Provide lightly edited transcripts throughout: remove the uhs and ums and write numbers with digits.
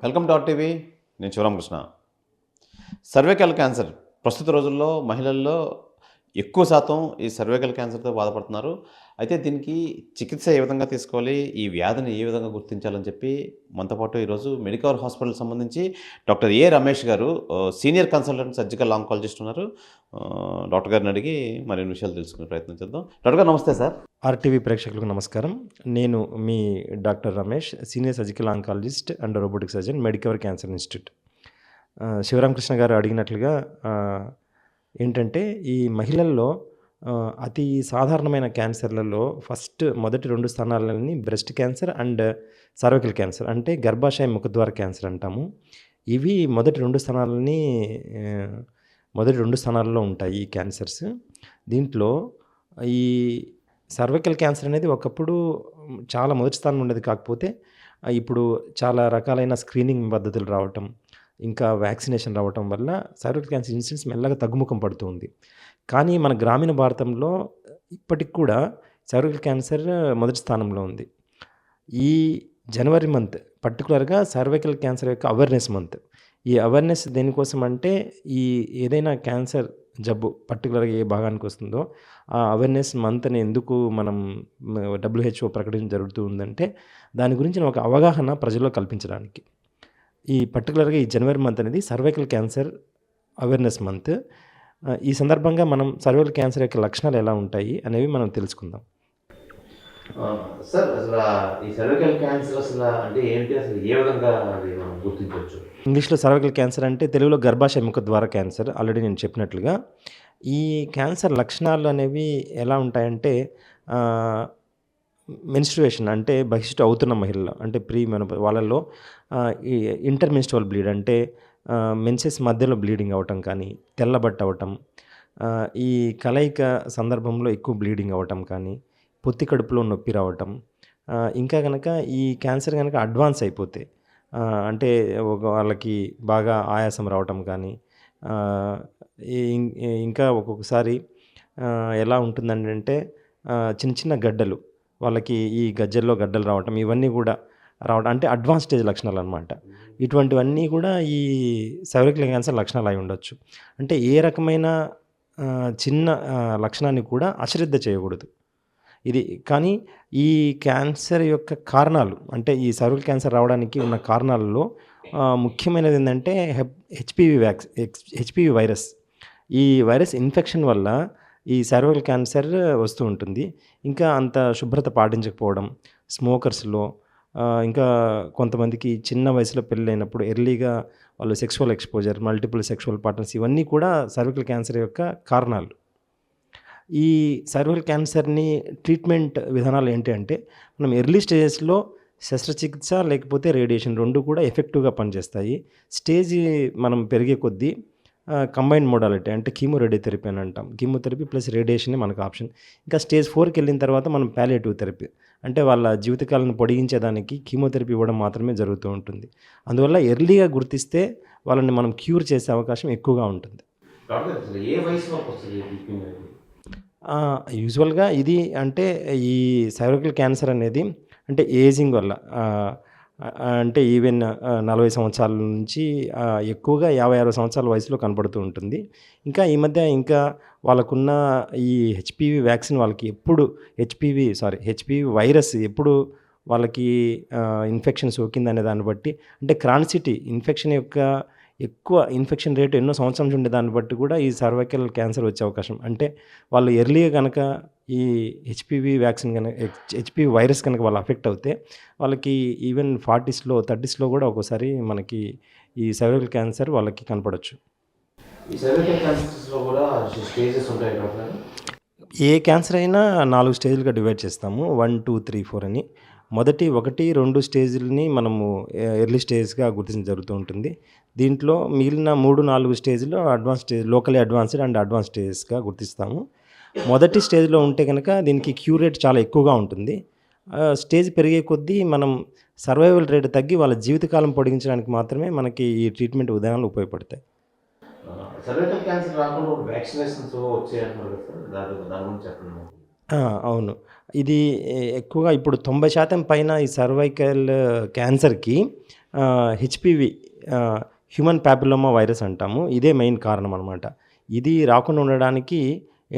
Welcome to our TV. నేను Sivaramakrishna. Cervical cancer ప్రస్తుత రోజుల్లో మహిళల్లో ఎక్కువ శాతం ఈ సర్వైకల్ క్యాన్సర్తో బాధపడుతున్నారు. అయితే దీనికి చికిత్స ఏ విధంగా తీసుకోవాలి, ఈ వ్యాధిని ఏ విధంగా గుర్తించాలని చెప్పి మనతో పాటు ఈరోజు మెడికవర్ హాస్పిటల్ సంబంధించి డాక్టర్ ఏ రమేష్ గారు సీనియర్ కన్సల్టెంట్ సర్జికల్ ఆంకాలజిస్ట్ ఉన్నారు. డాక్టర్ గారిని అడిగి మరిన్ని విషయాలు తెలుసుకునే ప్రయత్నం చేద్దాం. డాక్టర్ గారు నమస్తే సార్. ఆర్టీవీ ప్రేక్షకులకు నమస్కారం. నేను మీ doctor Ramesh, senior surgical oncologist and robotic surgeon, Medicover cancer institute. Sivaramakrishna garu అడిగినట్లుగా ఏంటంటే ఈ మహిళల్లో అతి సాధారణమైన క్యాన్సర్లలో మొదటి 2 స్థానాలని breast cancer and cervical cancer, అంటే గర్భాశయ ముఖద్వార క్యాన్సర్ అంటాము. ఇవి మొదటి 2 స్థానాల్లో ఉంటాయి ఈ క్యాన్సర్స్. దీంట్లో ఈ సర్వైకల్ క్యాన్సర్ అనేది ఒకప్పుడు చాలా మొదటి స్థానంలో ఉండేది. కాకపోతే ఇప్పుడు చాలా రకాలైన స్క్రీనింగ్ పద్ధతులు రావటం, ఇంకా వ్యాక్సినేషన్ రావటం వల్ల సర్వైకల్ క్యాన్సర్ ఇన్సిడెన్స్ మెల్లగా తగ్గుముఖం పడుతుంది. కానీ మన గ్రామీణ భారతంలో ఇప్పటికి కూడా సర్వైకల్ క్యాన్సర్ మొదటి స్థానంలో ఉంది. ఈ జనవరి మంత్ పర్టికులర్గా సర్వైకల్ క్యాన్సర్ యొక్క అవేర్నెస్ మంత్. ఈ అవేర్నెస్ దేనికోసం అంటే ఈ ఏదైనా క్యాన్సర్ జబ్బు పర్టికులర్గా ఏ భాగానికి వస్తుందో ఆ అవేర్నెస్ మంత్ని ఎందుకు మనం WHO ప్రకటించడం జరుగుతూ ఉందంటే దాని గురించి ఒక అవగాహన ప్రజల్లో కల్పించడానికి. ఈ పర్టికులర్గా ఈ జనవరి మంత్ అనేది సర్వైకల్ క్యాన్సర్ అవేర్నెస్ మంత్. ఈ సందర్భంగా మనం సర్వైకల్ క్యాన్సర్ యొక్క లక్షణాలు ఎలా ఉంటాయి అనేవి మనం తెలుసుకుందాం. సార్, అసలు ఈ సర్వైకల్ క్యాన్సర్ అంటే ఏంటి, అసలు ఏ విధంగా అది మనం గుర్తించవచ్చు? ఇంగ్లీష్లో సర్వైకల్ క్యాన్సర్ అంటే తెలుగులో గర్భాశయ ముఖద్వార క్యాన్సర్. ఆల్రెడీ నేను చెప్పినట్లుగా ఈ క్యాన్సర్ లక్షణాలు అనేవి ఎలా ఉంటాయంటే మెన్స్ట్రుయేషన్ అంటే బహిష్టు అవుతున్న మహిళల్లో, అంటే వాళ్ళల్లో ఈ ఇంటర్మెన్స్ట్రువల్ బ్లీడ్ అంటే మెన్సెస్ మధ్యలో బ్లీడింగ్ అవ్వటం కానీ, తెల్లబట్ట అవ్వటం, ఈ కలయిక సందర్భంలో ఎక్కువ బ్లీడింగ్ అవ్వటం కానీ, పొత్తి కడుపులో నొప్పి రావటం, ఇంకా కనుక ఈ క్యాన్సర్ కనుక అడ్వాన్స్ అయిపోతే అంటే వాళ్ళకి బాగా ఆయాసం రావటం కానీ, ఇంకా ఒక్కొక్కసారి ఎలా ఉంటుందంటే చిన్న చిన్న గడ్డలు, వాళ్ళకి ఈ గజ్జల్లో రావటం, ఇవన్నీ కూడా రావడం అంటే అడ్వాన్స్ స్టేజ్ లక్షణాలు అనమాట. ఇటువంటివన్నీ కూడా ఈ సర్వైకల్ క్యాన్సర్ లక్షణాలు అయి ఉండొచ్చు. అంటే ఏ రకమైన చిన్న లక్షణాన్ని కూడా అశ్రద్ధ చేయకూడదు ఇది. కానీ ఈ క్యాన్సర్ యొక్క కారణాలు, అంటే ఈ సర్వైకల్ క్యాన్సర్ రావడానికి ఉన్న కారణాలలో ముఖ్యమైనది ఏంటంటే హెచ్పివి వైరస్. ఈ వైరస్ ఇన్ఫెక్షన్ వల్ల ఈ సర్వైకల్ క్యాన్సర్ వస్తూ ఉంటుంది. ఇంకా అంత శుభ్రత పాటించకపోవడం, స్మోకర్స్లో, ఇంకా కొంతమందికి చిన్న వయసులో పెళ్ళైనప్పుడు ఎర్లీగా వాళ్ళు sexual exposure, multiple sexual partners, ఇవన్నీ కూడా సర్వైకల్ క్యాన్సర్ యొక్క కారణాలు. ఈ సర్వైకల్ క్యాన్సర్ని ట్రీట్మెంట్ విధానాలు ఏంటి అంటే మనం ఎర్లీ స్టేజెస్లో శస్త్రచికిత్స లేకపోతే రేడియేషన్ 2 కూడా ఎఫెక్టివ్గా పనిచేస్తాయి. స్టేజ్ మనం పెరిగే కొద్దీ కంబైన్డ్ మోడాలిటీ అంటే కీమో రేడియోథెరపీ అని అంటాం. కీమోథెరపీ ప్లస్ రేడియేషన్ మనకు ఆప్షన్. ఇంకా స్టేజ్ 4కి వెళ్ళిన తర్వాత మనం పాలియేటివ్ థెరపీ అంటే వాళ్ళ జీవితకాలను పొడిగించేదానికి కీమోథెరపీ ఇవ్వడం మాత్రమే జరుగుతూ ఉంటుంది. అందువల్ల ఎర్లీగా గుర్తిస్తే వాళ్ళని మనం క్యూర్ చేసే అవకాశం ఎక్కువగా ఉంటుంది. ఏ వయసు వరకు వస్తుంది? యూజువల్గా ఇది అంటే ఈ సర్వైకల్ క్యాన్సర్ అనేది అంటే ఏజింగ్ వల్ల అంటే ఈవెన్ 40 సంవత్సరాల నుంచి ఎక్కువగా 50-60 సంవత్సరాల వయసులో కనపడుతూ ఉంటుంది. ఇంకా ఈ మధ్య ఇంకా వాళ్ళకున్న ఈ హెచ్పివి వ్యాక్సిన్ వాళ్ళకి ఎప్పుడు హెచ్పివి వైరస్ ఎప్పుడు వాళ్ళకి ఇన్ఫెక్షన్ సోకిందనే దాన్ని బట్టి, అంటే క్రానిసిటీ ఇన్ఫెక్షన్ యొక్క ఎక్కువ ఇన్ఫెక్షన్ రేటు ఎన్నో సంవత్సరం ఉండే దాన్ని బట్టి కూడా ఈ సర్వైకల్ క్యాన్సర్ వచ్చే అవకాశం. అంటే వాళ్ళు ఎర్లీగా కనుక ఈ హెచ్పివి వ్యాక్సిన్ కనుక హెచ్పివి వైరస్ కనుక వాళ్ళు అఫెక్ట్ అవుతే వాళ్ళకి ఈవెన్ 40స్లో 30స్లో కూడా ఒక్కోసారి మనకి ఈ సర్వైకల్ క్యాన్సర్ వాళ్ళకి కనపడవచ్చు. ఈ సర్వైకల్ క్యాన్సర్స్లో కూడా స్టేజెస్ ఉంటాయి కదా? ఏ క్యాన్సర్ అయినా 4 స్టేజ్లుగా డివైడ్ చేస్తాము. 1, 2, 3, 4 అని. మొదటి 1, 2 స్టేజ్లని మనము ఎర్లీ స్టేజ్గా గుర్తించడం జరుగుతూ ఉంటుంది. దీంట్లో మిగిలిన 3, 4 స్టేజ్లో advance stage, locally advanced and advance స్టేజెస్గా గుర్తిస్తాము. మొదటి స్టేజ్లో ఉంటే కనుక దీనికి క్యూర్ రేట్ చాలా ఎక్కువగా ఉంటుంది. స్టేజ్ పెరిగే కొద్దీ మనం సర్వైవల్ రేట్ తగ్గి వాళ్ళ జీవితకాలం పొడిగించడానికి మాత్రమే మనకి ఈ ట్రీట్మెంట్ విధానాలు ఉపయోగపడతాయి. సర్వైకల్ క్యాన్సర్ రాకుండా వ్యాక్సినేషన్స్ వచ్చాయన్నారు కదా, దాని గురించి చెప్పండి. అవును. ఇది ఎక్కువగా ఇప్పుడు 90% పైన ఈ సర్వైకల్ క్యాన్సర్కి హెచ్పివి హ్యూమన్ ప్యాపిలోమా వైరస్ అంటాము. ఇదే మెయిన్ కారణం అనమాట. ఇది రాకుండా ఉండడానికి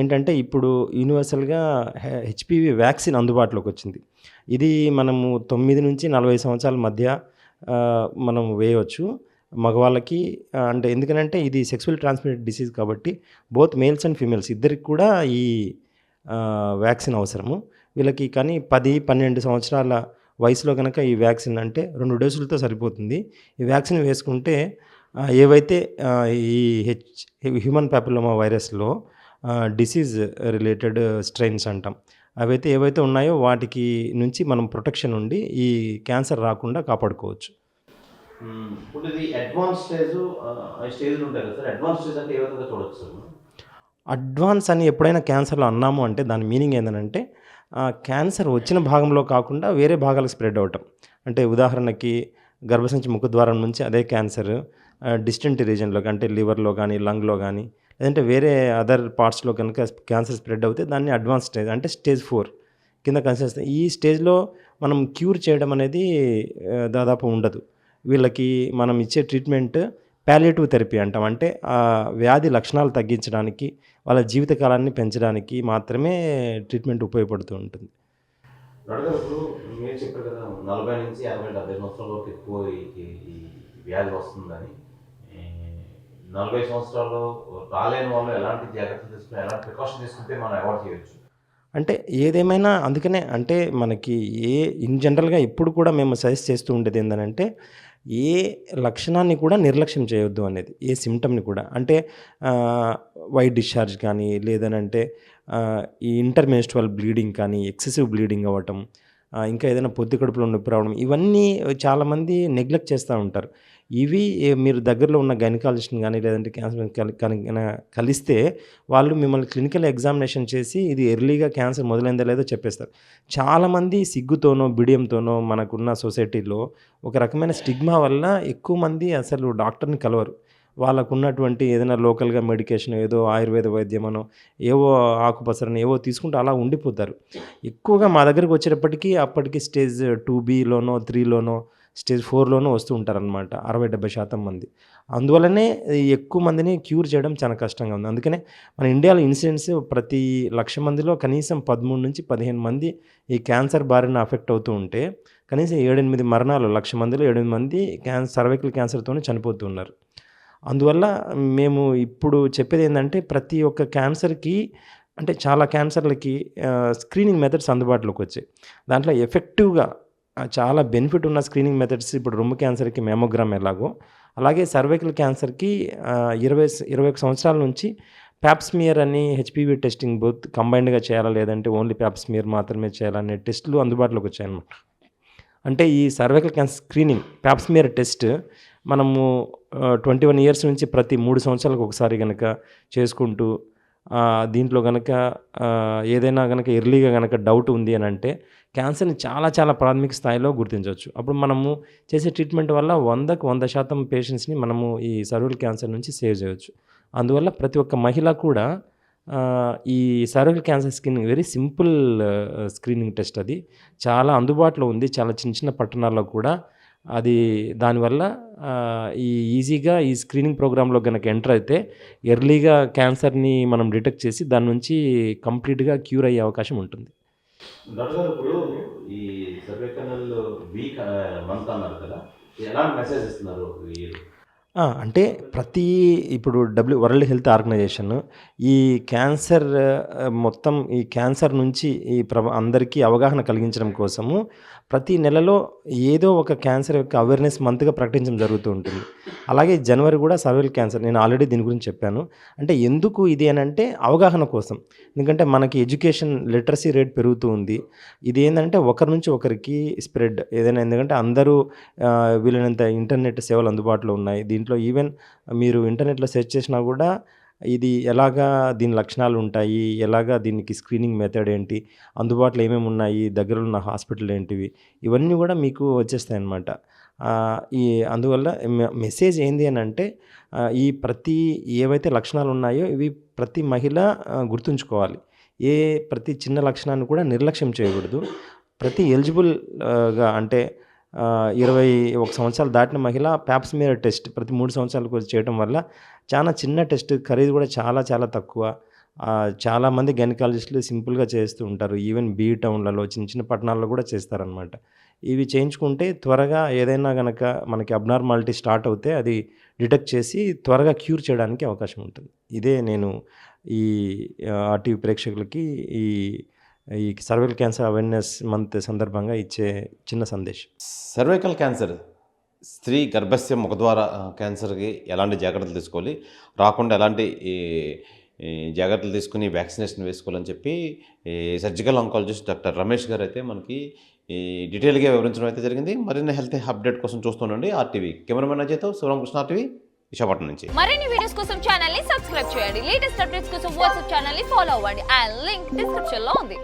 ఏంటంటే ఇప్పుడు యూనివర్సల్‌గా హెచ్పివి వ్యాక్సిన్ అందుబాటులోకి వచ్చింది. ఇది మనము 9-40 సంవత్సరాల మధ్య మనం వేయవచ్చు. మగవాళ్ళకి అంటే ఎందుకనంటే ఇది సెక్సువల్ ట్రాన్స్‌మిటెడ్ డిసీజ్ కాబట్టి బోత్ మేల్స్ అండ్ ఫీమేల్స్ ఇద్దరికి కూడా ఈ వ్యాక్సిన్ అవసరము. వీళ్ళకి కానీ 10-12 సంవత్సరాల వయసులో గనక ఈ వ్యాక్సిన్ అంటే 2 డోసులతో సరిపోతుంది. ఈ వ్యాక్సిన్ వేసుకుంటే ఏవైతే ఈ హ్యూమన్ ప్యాపిలోమా వైరస్‌లో డిసీజ్ రిలేటెడ్ స్ట్రెయిన్స్ అంటాం. ఏవైతే ఉన్నాయో వాటికి నుంచి మనం ప్రొటెక్షన్ ఉండి ఈ క్యాన్సర్ రాకుండా కాపాడుకోవచ్చు. ఇప్పుడు ఇది అడ్వాన్స్ స్టేజ్‌లు ఉంటాయి కదా సార్. అడ్వాన్స్ స్టేజ్ అంటే ఏ విధంగా చూడొచ్చు సార్ మనం? అడ్వాన్స్ అని ఎప్పుడైనా క్యాన్సర్‌లో అన్నాము అంటే దాని మీనింగ్ ఏందనంటే క్యాన్సర్ వచ్చిన భాగంలో కాకుండా వేరే భాగాలకు స్ప్రెడ్ అవ్వటం. అంటే ఉదాహరణకి గర్భసంచి ముఖద్వారం నుంచి అదే క్యాన్సర్ డిస్టెంట్ రీజియన్‌లోకి అంటే లివర్‌లో గానీ, లంగ్‌లో గానీ లేదంటే వేరే అదర్ పార్ట్స్‌లో కనుక క్యాన్సర్ స్ప్రెడ్ అవుతే దాన్ని అడ్వాన్స్ స్టేజ్ అంటే స్టేజ్ 4 కింద కన్సిడర్. ఈ స్టేజ్‌లో మనం క్యూర్ చేయడం అనేది దాదాపు ఉండదు. వీళ్ళకి మనం ఇచ్చే ట్రీట్మెంట్ పాలియేటివ్ థెరపీ అంటాం. అంటే వ్యాధి లక్షణాలు తగ్గించడానికి, వాళ్ళ జీవితకాలాన్ని పెంచడానికి మాత్రమే ట్రీట్మెంట్ ఉపయోగపడుతూ ఉంటుంది. డాక్టర్ గారు ఇప్పుడు మీరు చెప్పారు కదా 40-60-70 సంవత్సరాల వరకు ఎక్కువ ఈ ఈ వ్యాధి వస్తుందని. 40 సంవత్సరాలు రాలేని వాళ్ళు ఎలాంటి జాగ్రత్తలు తీసుకుని ఎలాంటి ప్రికాషన్ తీసుకుంటే మనం అవాయిడ్ చేయొచ్చు? అంటే ఏదేమైనా అందుకనే అంటే మనకి ఇన్ జనరల్‌గా ఎప్పుడు కూడా మేము సజెస్ట్ చేస్తూ ఉండేది ఏందనంటే ఏ లక్షణాన్ని కూడా నిర్లక్ష్యం చేయొద్దు అనేది. ఏ సిమ్టమ్‌ని కూడా. అంటే వైట్ డిశ్చార్జ్ కానీ లేదనంటే ఈ ఇంటర్‌మెన్‌స్ట్రువల్ బ్లీడింగ్ కానీ, ఎక్సెసివ్ బ్లీడింగ్ అవ్వటం, ఇంకా ఏదైనా పొత్తి కడుపులో నొప్పి రావడం ఇవన్నీ చాలామంది నెగ్లెక్ట్ చేస్తూ ఉంటారు. ఇవి మీరు దగ్గరలో ఉన్న గైనకాలజిస్ట్‌ని గానీ లేదంటే క్యాన్సర్ కలిస్తే వాళ్ళు మిమ్మల్ని క్లినికల్ ఎగ్జామినేషన్ చేసి ఇది ఎర్లీగా క్యాన్సర్ మొదలైందో లేదో చెప్పేస్తారు. చాలామంది సిగ్గుతోనో, బిడియంతోనో మనకున్న సొసైటీలో ఒక రకమైన స్టిగ్మా వల్ల ఎక్కువ మంది అసలు డాక్టర్‌ని కలవరు. వాళ్ళకున్నటువంటి ఏదైనా లోకల్‌గా మెడికేషన్ ఏదో ఆయుర్వేద వైద్యమనో, ఏవో ఆకుపసరని ఏవో తీసుకుంటూ అలా ఉండిపోతారు. ఎక్కువగా మా దగ్గరికి వచ్చేటప్పటికి అప్పటికి స్టేజ్ 2Bలోనో, 3లోనో, స్టేజ్ 4లోనో వస్తూ ఉంటారనమాట 60-70% మంది. అందువల్లనే ఎక్కువ మందిని క్యూర్ చేయడం చాలా కష్టంగా ఉంది. అందుకనే మన ఇండియాలో ఇన్సిడెన్స్ ప్రతి 1,00,000 మందిలో కనీసం 13-15 మంది ఈ క్యాన్సర్ బారిన అఫెక్ట్ అవుతూ ఉంటే, కనీసం 7-8 మరణాలు 1,00,000 మందిలో 8 మంది సర్వైకల్ క్యాన్సర్‌తోనే చనిపోతూ ఉన్నారు. అందువల్ల మేము ఇప్పుడు చెప్పేదేందంటే ప్రతి ఒక్క క్యాన్సర్‌కి అంటే చాలా క్యాన్సర్‌లకి స్క్రీనింగ్ మెథడ్స్ అందుబాటులోకి వచ్చాయి. దాంట్లో ఎఫెక్టివ్‌గా చాలా బెనిఫిట్ ఉన్న స్క్రీనింగ్ మెథడ్స్ ఇప్పుడు రొమ్ము క్యాన్సర్‌కి మ్యామోగ్రామ్ ఎలాగో, అలాగే సర్వైకల్ క్యాన్సర్‌కి 21 సంవత్సరాల నుంచి పాప్ స్మియర్ అని హెచ్‌పివి టెస్టింగ్ బోత్ కంబైన్డ్‌గా చేయాలా లేదంటే ఓన్లీ పాప్ స్మియర్ మాత్రమే చేయాలనే టెస్టులు అందుబాటులోకి వచ్చాయన్నమాట. అంటే ఈ cervical cancer screening pop smear test మనము 21 ఇయర్స్ నుంచి ప్రతి 3 సంవత్సరాలకు ఒకసారి గనక చేసుకుంటూ దీంట్లో గనక ఏదైనా గనక ఎర్లీగా గనక డౌట్ ఉంది అనంటే క్యాన్సర్‌ని చాలా చాలా ప్రాథమిక స్థాయిలో గుర్తించవచ్చు. అప్పుడు మనము చేసే ట్రీట్మెంట్ వల్ల 100కి 100% పేషెంట్స్‌ని మనము ఈ సర్వైకల్ క్యాన్సర్ నుంచి సేవ్ చేయొచ్చు. అందువల్ల ప్రతి ఒక్క మహిళ కూడా ఈ cervical cancer screening very simple screening test అది. చాలా అందుబాటులో ఉంది. చాలా చిన్న చిన్న పట్టణాల్లో కూడా అది దానివల్ల ఈజీగా ఈ స్క్రీనింగ్ ప్రోగ్రామ్‌లో గనక ఎంటర్ అయితే ఎర్లీగా క్యాన్సర్‌ని మనం డిటెక్ట్ చేసి దాని నుంచి కంప్లీట్‌గా క్యూర్ అయ్యే అవకాశం ఉంటుంది. డాక్టర్ గారు ఇప్పుడు ఈ సర్వైకల్ వీక్ మంత్ అన్నారు కదా, ఎలాంటి మెసేజ్ ఇస్తున్నారు వీరు? అంటే ఇప్పుడు వరల్డ్ హెల్త్ ఆర్గనైజేషన్ ఈ క్యాన్సర్ మొత్తం ఈ క్యాన్సర్ నుంచి అందరికీ అవగాహన కలిగించడం కోసము ప్రతి నెలలో ఏదో ఒక క్యాన్సర్ యొక్క అవేర్నెస్ మంత్‌గా ప్రకటించడం జరుగుతూ ఉంటుంది. అలాగే జనవరి కూడా సర్వైకల్ క్యాన్సర్ నేను ఆల్రెడీ దీని గురించి చెప్పాను. అంటే ఎందుకు ఇది అనంటే అవగాహన కోసం. ఎందుకంటే మనకి ఎడ్యుకేషన్ లిటరసీ రేట్ పెరుగుతూ ఉంది. ఇది ఏందంటే ఒకరి నుంచి ఒకరికి స్ప్రెడ్ ఏదైనా ఎందుకంటే అందరూ వీలైనంత ఇంటర్నెట్ సేవలు అందుబాటులో ఉన్నాయి. దీంట్లో ఈవెన్ మీరు ఇంటర్నెట్‌లో సెర్చ్ చేసినా కూడా ఇది ఎలాగా దీని లక్షణాలు ఉంటాయి, ఎలాగా దీనికి స్క్రీనింగ్ మెథడ్ ఏంటి, అందుబాటులో ఏమేమి ఉన్నాయి, దగ్గరలో ఉన్న హాస్పిటల్ ఏంటివి, ఇవన్నీ కూడా మీకు వచ్చేస్తాయన్నమాట. అందువల్ల మెసేజ్ ఏంది అనంటే ప్రతి ఏవైతే లక్షణాలు ఉన్నాయో ఇవి ప్రతి మహిళ గుర్తుంచుకోవాలి. ప్రతి చిన్న లక్షణాన్ని కూడా నిర్లక్ష్యం చేయకూడదు. ప్రతి ఎలిజిబుల్‌గా అంటే 21 సంవత్సరాలు దాటిన మహిళ ప్యాప్స్మియర్ టెస్ట్ ప్రతి 3 సంవత్సరాలకు చేయడం వల్ల చాలా చిన్న టెస్ట్, ఖరీదు కూడా చాలా చాలా తక్కువ. చాలామంది గైనకాలజిస్టులు సింపుల్గా చేస్తూ ఉంటారు. ఈవెన్ బీ టౌన్లలో చిన్న చిన్న పట్టణాల్లో కూడా చేస్తారనమాట. ఇవి చేయించుకుంటే త్వరగా ఏదైనా గనక మనకి అబ్నార్మాలిటీ స్టార్ట్ అవుతే అది డిటెక్ట్ చేసి త్వరగా క్యూర్ చేయడానికి అవకాశం ఉంటుంది. ఇదే నేను ఈ ఆర్టీవీ ప్రేక్షకులకి ఈ ఈ సర్వైకల్ క్యాన్సర్ అవేర్నెస్ మంత్ సందర్భంగా ఇచ్చే చిన్న సందేశం. సర్వైకల్ క్యాన్సర్ స్త్రీ గర్భస్య ముఖద్వార క్యాన్సర్కి ఎలాంటి జాగ్రత్తలు తీసుకోవాలి, రాకుండా ఎలాంటి ఈ జాగ్రత్తలు తీసుకుని వ్యాక్సినేషన్ వేసుకోవాలని చెప్పి ఈ సర్జికల్ ఆంకాలజిస్ట్ డాక్టర్ రమేష్ గారు అయితే మనకి ఈ డీటెయిల్గా వివరించడం అయితే జరిగింది. మరిన్ని హెల్త్ అప్డేట్ కోసం చూస్తుండండి ఆర్టీవీ. కెమెరామెన్ అజయ్తో శివరామకృష్ణ, ఆర్టీవీ విశాఖపట్నం నుంచి. మరిన్ని వీడియోస్ కోసం ఛానల్ ని సబ్స్క్రైబ్ చేయండి. లేటెస్ట్ అప్డేట్స్ కోసం వాట్సాప్ ఛానల్ ని ఫాలో అవ్వండి. ఆ లింక్ డిస్క్రిప్షన్ లో ఉంది.